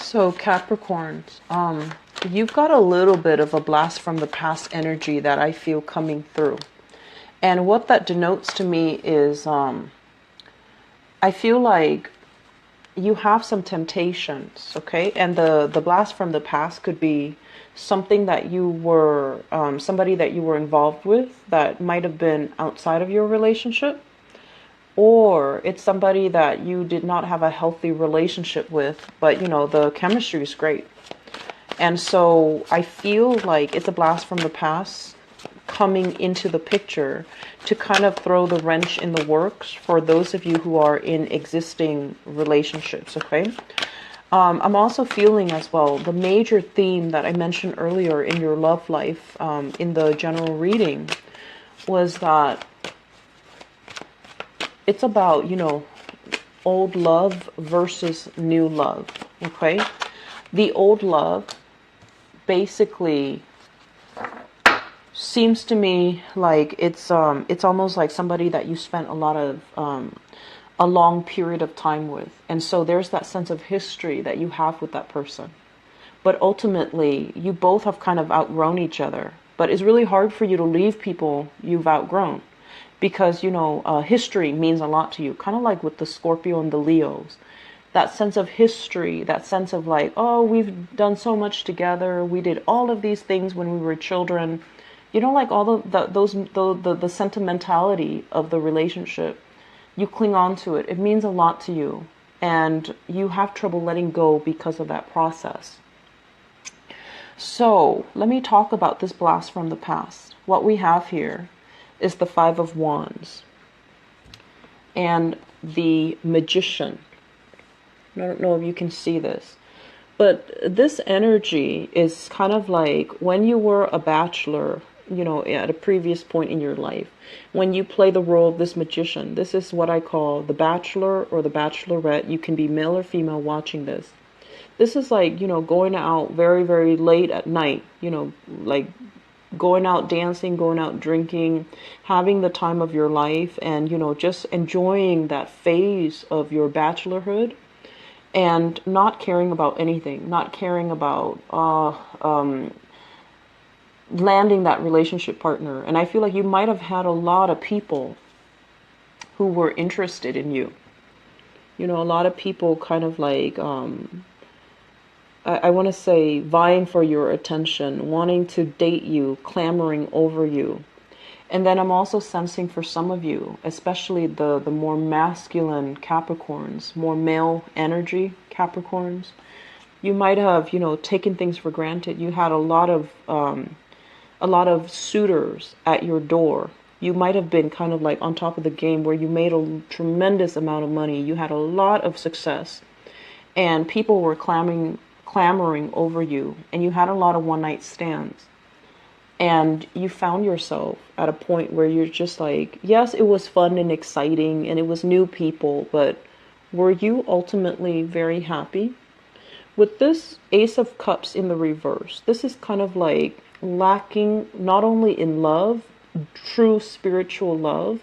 So Capricorns, you've got a little bit of a blast from the past energy that I feel coming through. And what that denotes to me is I feel like you have some temptations, okay? And the blast from the past could be something that you were, somebody that you were involved with that might have been outside of your relationship, or it's somebody that you did not have a healthy relationship with, but you know, the chemistry is great. And so I feel like it's a blast from the past coming into the picture to kind of throw the wrench in the works for those of you who are in existing relationships, okay? I'm also feeling as well the major theme that I mentioned earlier in your love life in the general reading was that it's about, you know, old love versus new love, okay? The old love basically seems to me like it's almost like somebody that you spent a lot of a long period of time with, and so there's that sense of history that you have with that person, but ultimately you both have kind of outgrown each other. But it's really hard for you to leave people you've outgrown because, you know, history means a lot to you, kind of like with the Scorpio and the Leos. That sense of history, that sense of like, oh, we've done so much together, we did all of these things when we were children. You know, like all the sentimentality of the relationship, you cling on to it. It means a lot to you, and you have trouble letting go because of that process. So let me talk about this blast from the past. What we have here is the Five of Wands and the Magician. I don't know if you can see this, but this energy is kind of like when you were a bachelor, you know, at a previous point in your life, when you play the role of this magician. This is what I call the bachelor or the bachelorette. You can be male or female watching this. This is like, you know, going out very, very late at night, you know, like going out dancing, going out drinking, having the time of your life, and, you know, just enjoying that phase of your bachelorhood and not caring about anything, not caring about landing that relationship partner. And I feel like you might have had a lot of people who were interested in you. You know, a lot of people kind of like, I want to say, vying for your attention, wanting to date you, clamoring over you. And then I'm also sensing for some of you, especially the more masculine Capricorns, more male energy Capricorns, you might have, you know, taken things for granted. You had a lot of suitors at your door. You might have been kind of like on top of the game where you made a tremendous amount of money. You had a lot of success, and people were clamoring over you, and you had a lot of one-night stands. And you found yourself at a point where you're just like, yes, it was fun and exciting and it was new people, but were you ultimately very happy? With this Ace of Cups in the reverse, this is kind of like lacking not only in love, true spiritual love,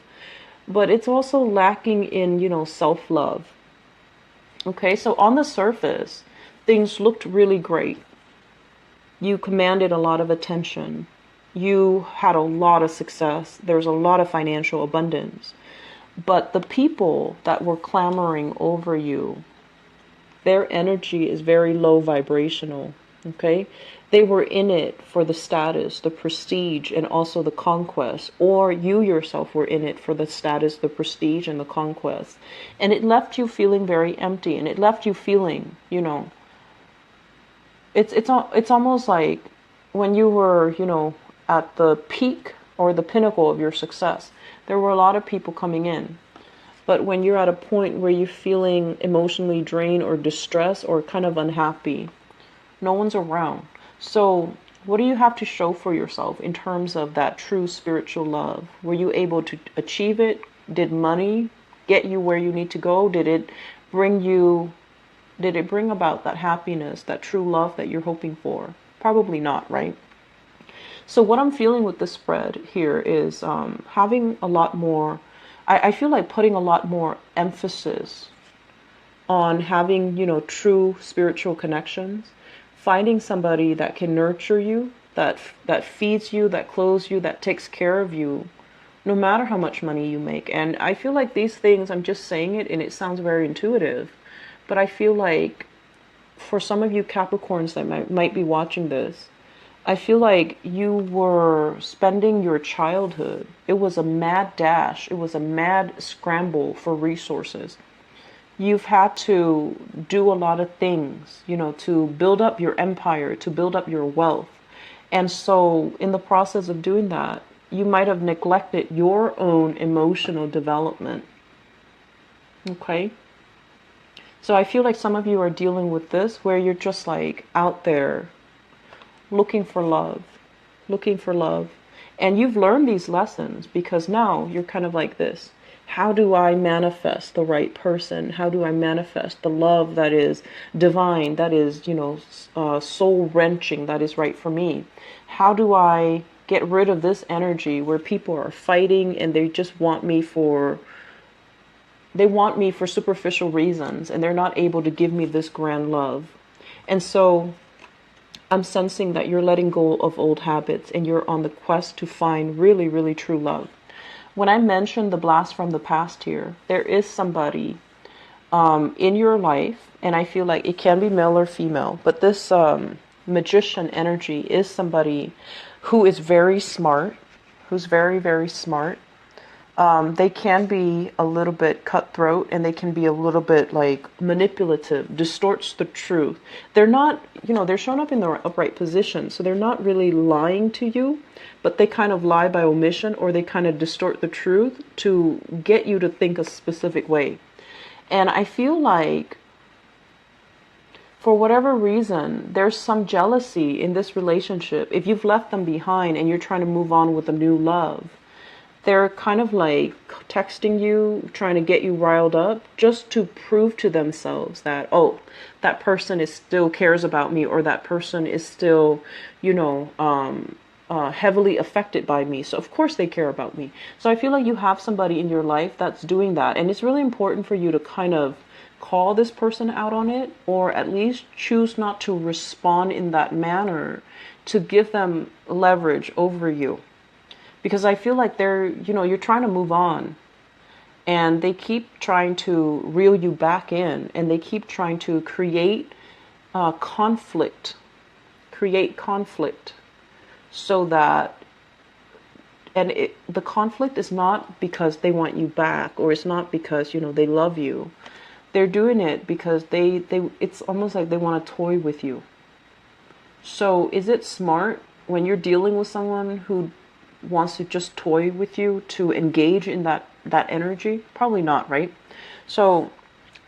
but it's also lacking in, you know, self-love. Okay, so on the surface, things looked really great. You commanded a lot of attention. You had a lot of success. There's a lot of financial abundance. But the people that were clamoring over you, their energy is very low vibrational, okay? They were in it for the status, the prestige, and also the conquest. Or you yourself were in it for the status, the prestige, and the conquest. And it left you feeling very empty. And it left you feeling, you know, it's almost like when you were, you know, at the peak or the pinnacle of your success, there were a lot of people coming in. But when you're at a point where you're feeling emotionally drained or distressed or kind of unhappy, no one's around. So what do you have to show for yourself in terms of that true spiritual love? Were you able to achieve it? Did money get you where you need to go? Did it bring about that happiness, that true love that you're hoping for? Probably not, right? So what I'm feeling with the spread here is having a lot more, I feel like putting a lot more emphasis on having, true spiritual connections, finding somebody that can nurture you, that feeds you, that clothes you, that takes care of you, no matter how much money you make. And I feel like these things, I'm just saying it and it sounds very intuitive, but I feel like for some of you Capricorns that might be watching this, I feel like you were spending your childhood. It was a mad dash. It was a mad scramble for resources. You've had to do a lot of things, to build up your empire, to build up your wealth. And so in the process of doing that, you might have neglected your own emotional development. Okay? So I feel like some of you are dealing with this where you're just like out there looking for love, looking for love. And you've learned these lessons because now you're kind of like this. How do I manifest the right person? How do I manifest the love that is divine, that is, soul wrenching, that is right for me? How do I get rid of this energy where people are fighting and they just want me for superficial reasons and they're not able to give me this grand love? And so I'm sensing that you're letting go of old habits and you're on the quest to find really, really true love. When I mentioned the blast from the past here, there is somebody in your life, and I feel like it can be male or female, but this magician energy is somebody who is very smart, who's very, very smart. They can be a little bit cutthroat and they can be a little bit like manipulative, distorts the truth. They're not, they're shown up in the upright position. So they're not really lying to you, but they kind of lie by omission or they kind of distort the truth to get you to think a specific way. And I feel like for whatever reason, there's some jealousy in this relationship. If you've left them behind and you're trying to move on with a new love, they're kind of like texting you, trying to get you riled up just to prove to themselves that, oh, that person is still cares about me, or that person is still, heavily affected by me. So of course they care about me. So I feel like you have somebody in your life that's doing that. And it's really important for you to kind of call this person out on it, or at least choose not to respond in that manner to give them leverage over you. Because I feel like you're trying to move on and they keep trying to reel you back in and they keep trying to create conflict so that, the conflict is not because they want you back or it's not because, they love you. They're doing it because it's almost like they want to toy with you. So is it smart when you're dealing with someone who wants to just toy with you to engage in that energy? Probably not, right? So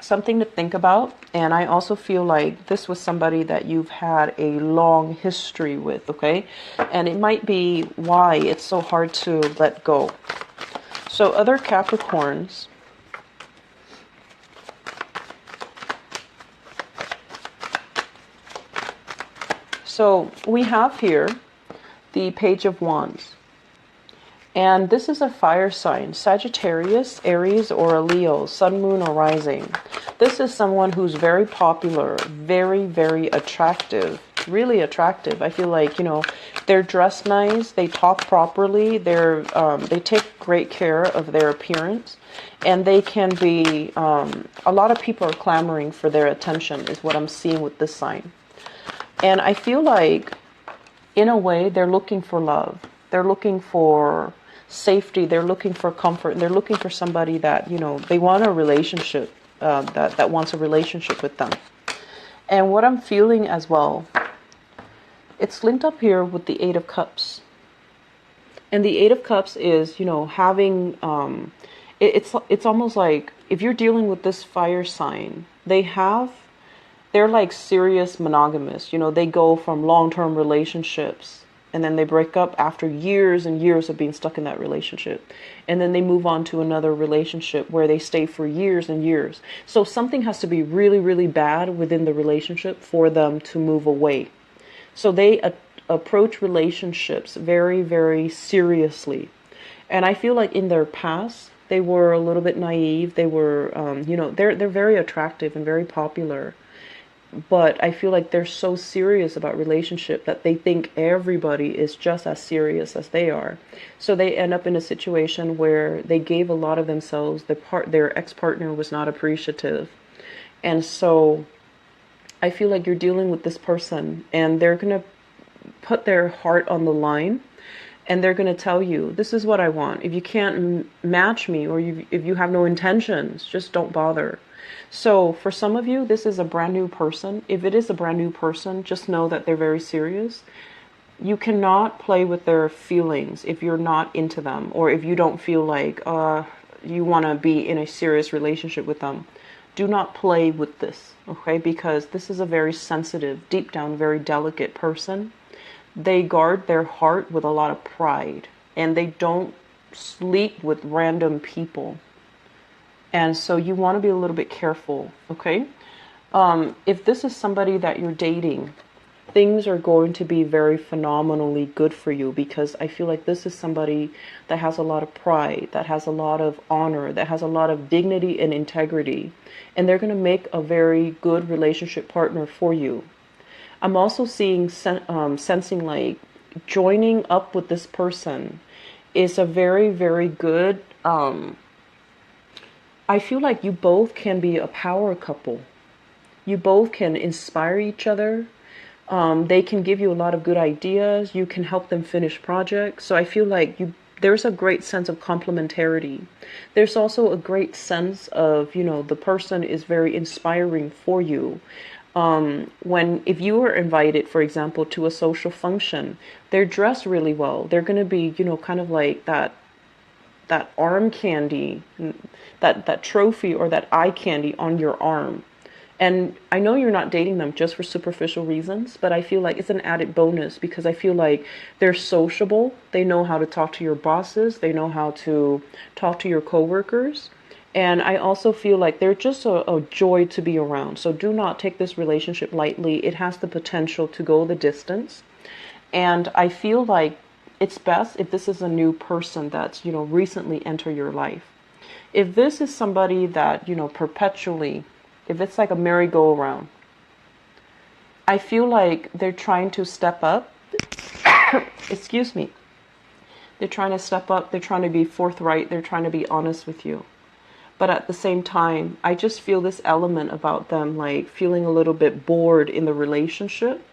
something to think about. And I also feel like this was somebody that you've had a long history with, okay? And it might be why it's so hard to let go. So other Capricorns, so we have here the Page of Wands. And this is a fire sign, Sagittarius, Aries, or a Leo, Sun, Moon, or Rising. This is someone who's very popular, very, very attractive, really attractive. I feel like, they're dressed nice, they talk properly, they take great care of their appearance, and they can be, a lot of people are clamoring for their attention is what I'm seeing with this sign. And I feel like, in a way, they're looking for love. They're looking for safety, they're looking for comfort, and they're looking for somebody that, they want a relationship, that wants a relationship with them. And what I'm feeling as well, it's linked up here with the Eight of Cups. And the Eight of Cups is, having, it's almost like if you're dealing with this fire sign, they're like serious monogamists, they go from long-term relationships and then they break up after years and years of being stuck in that relationship. And then they move on to another relationship where they stay for years and years. So something has to be really, really bad within the relationship for them to move away. So they approach relationships very, very seriously. And I feel like in their past, They were a little bit naive. They were, they're very attractive and very popular. But I feel like they're so serious about relationship that they think everybody is just as serious as they are. So they end up in a situation where they gave a lot of themselves. Their ex-partner was not appreciative. And so I feel like you're dealing with this person and they're going to put their heart on the line and they're going to tell you, this is what I want. If you can't match me or if you have no intentions, just don't bother. So for some of you, this is a brand new person. If it is a brand new person, just know that they're very serious. You cannot play with their feelings if you're not into them or if you don't feel like you want to be in a serious relationship with them. Do not play with this, okay? Because this is a very sensitive, deep down, very delicate person. They guard their heart with a lot of pride and they don't sleep with random people. And so you want to be a little bit careful, okay? If this is somebody that you're dating, things are going to be very phenomenally good for you because I feel like this is somebody that has a lot of pride, that has a lot of honor, that has a lot of dignity and integrity. And they're going to make a very good relationship partner for you. I'm also seeing, sensing like joining up with this person is a very, very good, I feel like you both can be a power couple. You both can inspire each other. They can give you a lot of good ideas. You can help them finish projects. So I feel like there's a great sense of complementarity. There's also a great sense of, the person is very inspiring for you. If you are invited, for example, to a social function, they're dressed really well. They're going to be, kind of like that arm candy, that trophy or that eye candy on your arm. And I know you're not dating them just for superficial reasons, but I feel like it's an added bonus because I feel like they're sociable. They know how to talk to your bosses. They know how to talk to your coworkers. And I also feel like they're just a joy to be around. So do not take this relationship lightly. It has the potential to go the distance. And I feel like it's best if this is a new person that's, recently entered your life. If this is somebody that, perpetually, if it's like a merry-go-round, I feel like they're trying to step up. Excuse me. They're trying to step up. They're trying to be forthright. They're trying to be honest with you. But at the same time, I just feel this element about them, like feeling a little bit bored in the relationship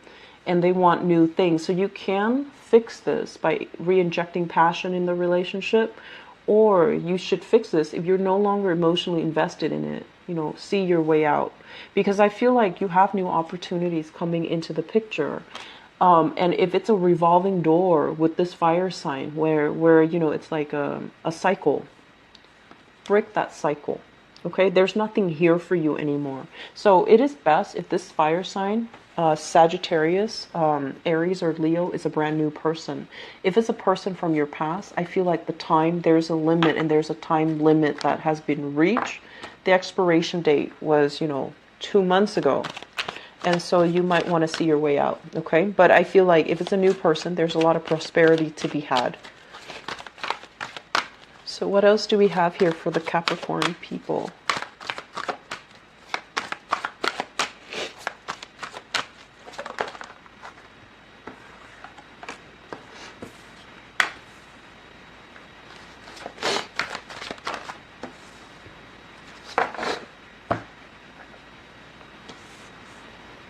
and they want new things. So you can fix this by re-injecting passion in the relationship, or you should fix this if you're no longer emotionally invested in it. See your way out, because I feel like you have new opportunities coming into the picture. And if it's a revolving door with this fire sign where it's like a cycle, break that cycle. Okay, there's nothing here for you anymore. So it is best if this fire sign, Sagittarius, Aries or Leo, is a brand new person. If it's a person from your past, I feel like there's a limit, and there's a time limit that has been reached. The expiration date was, 2 months ago. And so you might want to see your way out. Okay, but I feel like if it's a new person, there's a lot of prosperity to be had. So what else do we have here for the Capricorn people?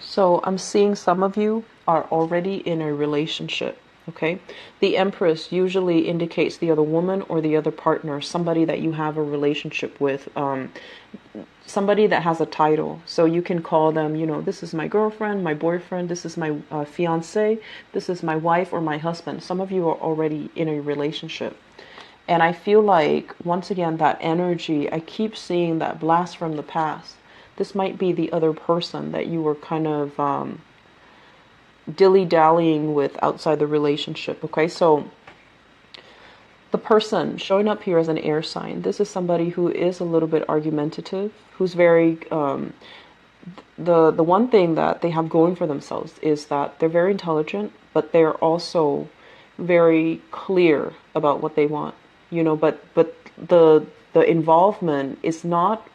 So I'm seeing some of you are already in a relationship. Okay, the Empress usually indicates the other woman or the other partner, somebody that you have a relationship with, somebody that has a title. So you can call them, this is my girlfriend, my boyfriend, this is my fiance, this is my wife or my husband. Some of you are already in a relationship. And I feel like, once again, that energy, I keep seeing that blast from the past. This might be the other person that you were kind of dilly-dallying with outside the relationship. Okay, so the person showing up here as an air sign, this is somebody who is a little bit argumentative, who's very the one thing that they have going for themselves is that they're very intelligent, but they're also very clear about what they want, but the involvement is not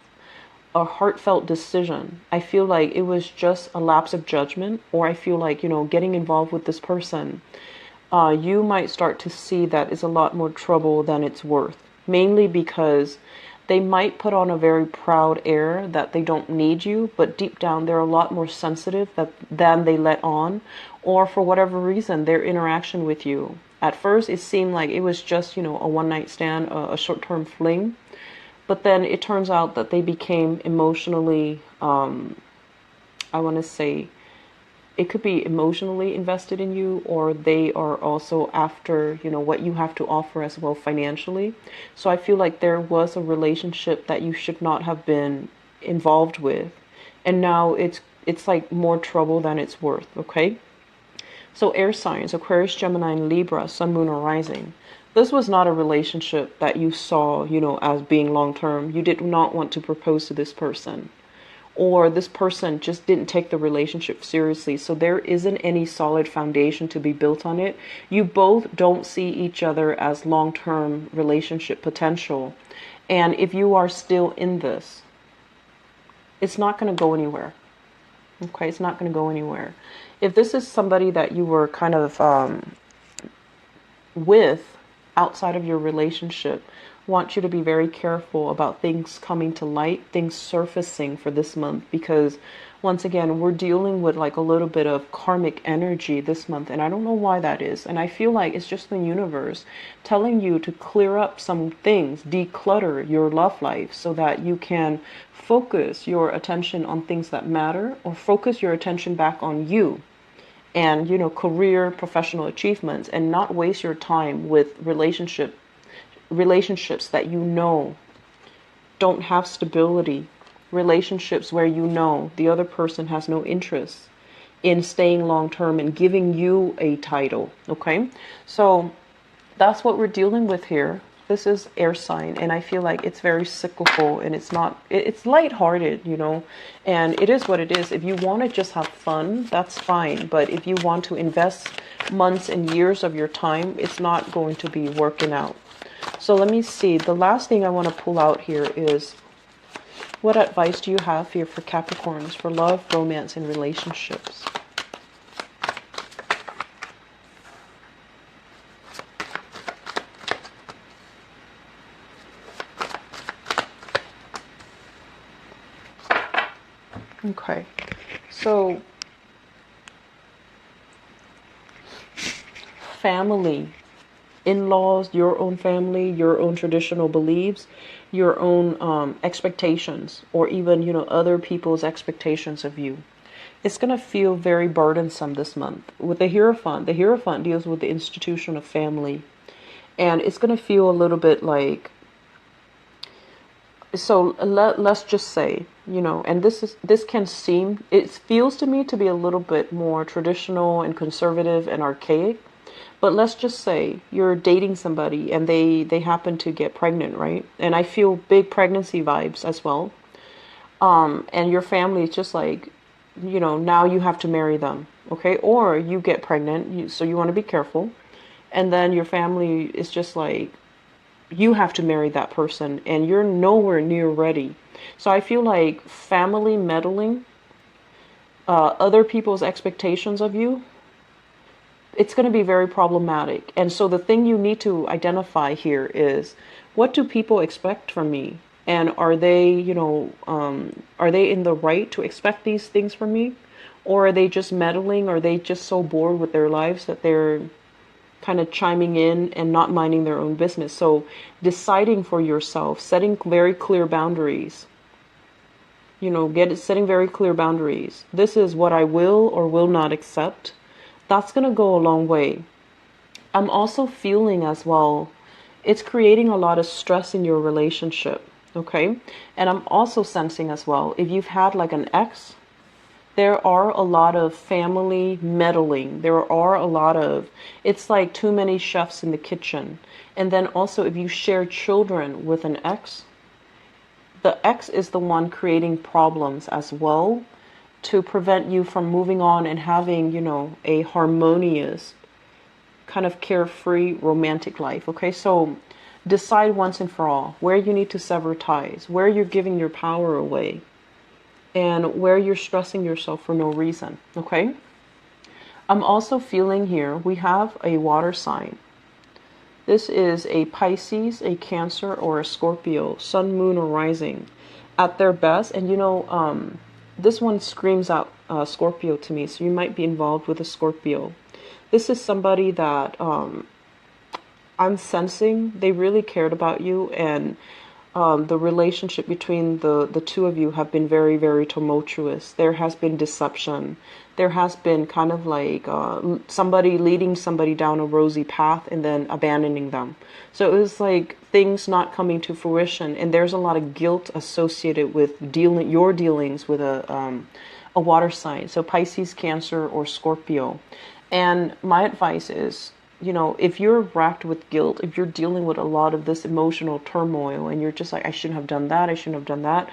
a heartfelt decision. I feel like it was just a lapse of judgment, or I feel like, getting involved with this person, you might start to see that it's a lot more trouble than it's worth. Mainly because they might put on a very proud air that they don't need you, but deep down they're a lot more sensitive than they let on, or for whatever reason, their interaction with you. At first, it seemed like it was just, a one-night stand, a short-term fling. But then it turns out that they became emotionally, I want to say, it could be emotionally invested in you, or they are also after, what you have to offer as well financially. So I feel like there was a relationship that you should not have been involved with. And now it's like more trouble than it's worth, okay? So air signs, Aquarius, Gemini, and Libra, Sun, Moon, or Rising. This was not a relationship that you saw, as being long-term. You did not want to propose to this person, or this person just didn't take the relationship seriously. So there isn't any solid foundation to be built on it. You both don't see each other as long-term relationship potential. And if you are still in this, it's not going to go anywhere. Okay, it's not going to go anywhere. If this is somebody that you were kind of with outside of your relationship, want you to be very careful about things coming to light, things surfacing for this month, because once again, we're dealing with like a little bit of karmic energy this month, and I don't know why that is. And I feel like it's just the universe telling you to clear up some things, declutter your love life so that you can focus your attention on things that matter, or focus your attention back on you and, career, professional achievements, and not waste your time with relationships that don't have stability, relationships where the other person has no interest in staying long term and giving you a title. Okay, so that's what we're dealing with here. This is air sign, and I feel like it's very cyclical, and it's lighthearted, and it is what it is. If you want to just have fun, that's fine. But if you want to invest months and years of your time, it's not going to be working out. So let me see. The last thing I want to pull out here is, what advice do you have here for Capricorns for love, romance, and relationships? Okay, so family, in-laws, your own family, your own traditional beliefs, your own expectations, or even, other people's expectations of you. It's going to feel very burdensome this month. With the Hierophant deals with the institution of family. And it's going to feel a little bit like, so let's just say, and it feels to me to be a little bit more traditional and conservative and archaic. But let's just say you're dating somebody and they happen to get pregnant, right? And I feel big pregnancy vibes as well. And your family is just like, now you have to marry them, okay? Or you get pregnant, so you want to be careful. And then your family is just like, you have to marry that person, and you're nowhere near ready. So I feel like family meddling, other people's expectations of you, it's going to be very problematic. And so the thing you need to identify here is, what do people expect from me? And are they in the right to expect these things from me? Or are they just meddling? Or are they just so bored with their lives that they're kind of chiming in and not minding their own business? So deciding for yourself, setting very clear boundaries, setting very clear boundaries. This is what I will or will not accept. That's going to go a long way. I'm also feeling as well, it's creating a lot of stress in your relationship, okay? And I'm also sensing as well, if you've had like an ex, there are a lot of family meddling. There are a lot of, it's like too many chefs in the kitchen. And then also if you share children with an ex, the ex is the one creating problems as well, to prevent you from moving on and having, a harmonious, kind of carefree romantic life. Okay, so decide once and for all where you need to sever ties, where you're giving your power away, and where you're stressing yourself for no reason, okay? I'm also feeling here, we have a water sign. This is a Pisces, a Cancer, or a Scorpio, sun, moon, or rising at their best. And this one screams out Scorpio to me, so you might be involved with a Scorpio. This is somebody that I'm sensing they really cared about you, and the relationship between the two of you have been very, very tumultuous. There has been deception. There has been kind of like somebody leading somebody down a rosy path and then abandoning them. So it was like things not coming to fruition, and there's a lot of guilt associated with your dealings with a water sign. So Pisces, Cancer, or Scorpio. And my advice is, if you're racked with guilt, if you're dealing with a lot of this emotional turmoil and you're just like, I shouldn't have done that, I shouldn't have done that.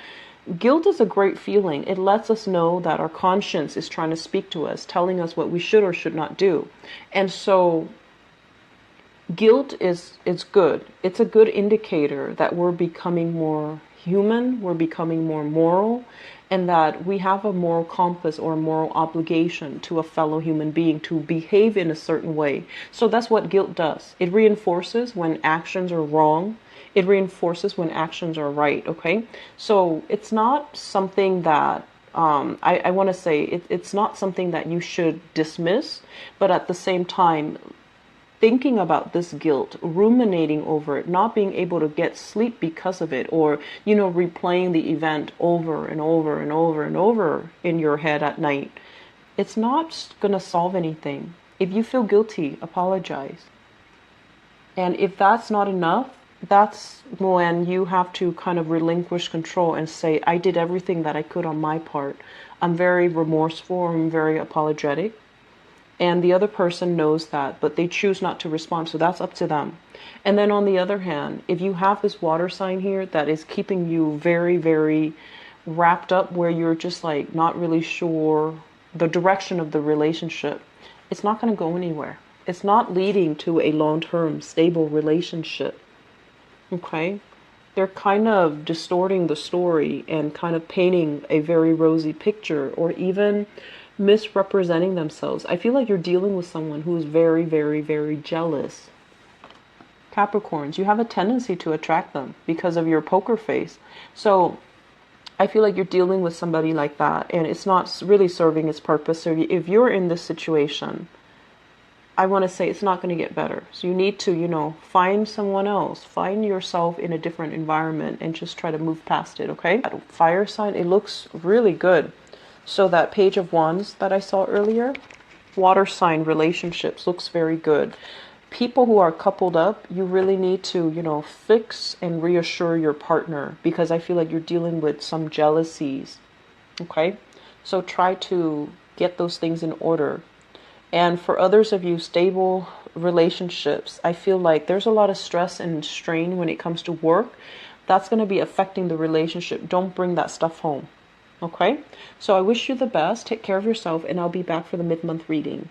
Guilt is a great feeling. It lets us know that our conscience is trying to speak to us, telling us what we should or should not do. And so guilt is good. It's a good indicator that we're becoming more human, we're becoming more moral, and that we have a moral compass or a moral obligation to a fellow human being to behave in a certain way. So that's what guilt does. It reinforces when actions are wrong. It reinforces when actions are right, okay? So it's not something that, I want to say, it's not something that you should dismiss, but at the same time, thinking about this guilt, ruminating over it, not being able to get sleep because of it, or, replaying the event over and over and over and over in your head at night, it's not going to solve anything. If you feel guilty, apologize. And if that's not enough, that's when you have to kind of relinquish control and say, I did everything that I could on my part. I'm very remorseful, I'm very apologetic. And the other person knows that, but they choose not to respond, so that's up to them. And then on the other hand, if you have this water sign here that is keeping you very, very wrapped up, where you're just like not really sure the direction of the relationship, it's not going to go anywhere. It's not leading to a long-term stable relationship. Okay? They're kind of distorting the story and kind of painting a very rosy picture, or even misrepresenting themselves. I feel like you're dealing with someone who is very, very, very jealous. Capricorns, you have a tendency to attract them because of your poker face. So I feel like you're dealing with somebody like that, and it's not really serving its purpose. So if you're in this situation, I want to say it's not going to get better. So you need to, find someone else, find yourself in a different environment, and just try to move past it, okay? Fire sign, it looks really good. So that Page of Wands that I saw earlier, water sign relationships looks very good. People who are coupled up, you really need to, fix and reassure your partner, because I feel like you're dealing with some jealousies, okay? So try to get those things in order. And for others of you, stable relationships, I feel like there's a lot of stress and strain when it comes to work. That's going to be affecting the relationship. Don't bring that stuff home. Okay? So I wish you the best. Take care of yourself, and I'll be back for the mid-month reading.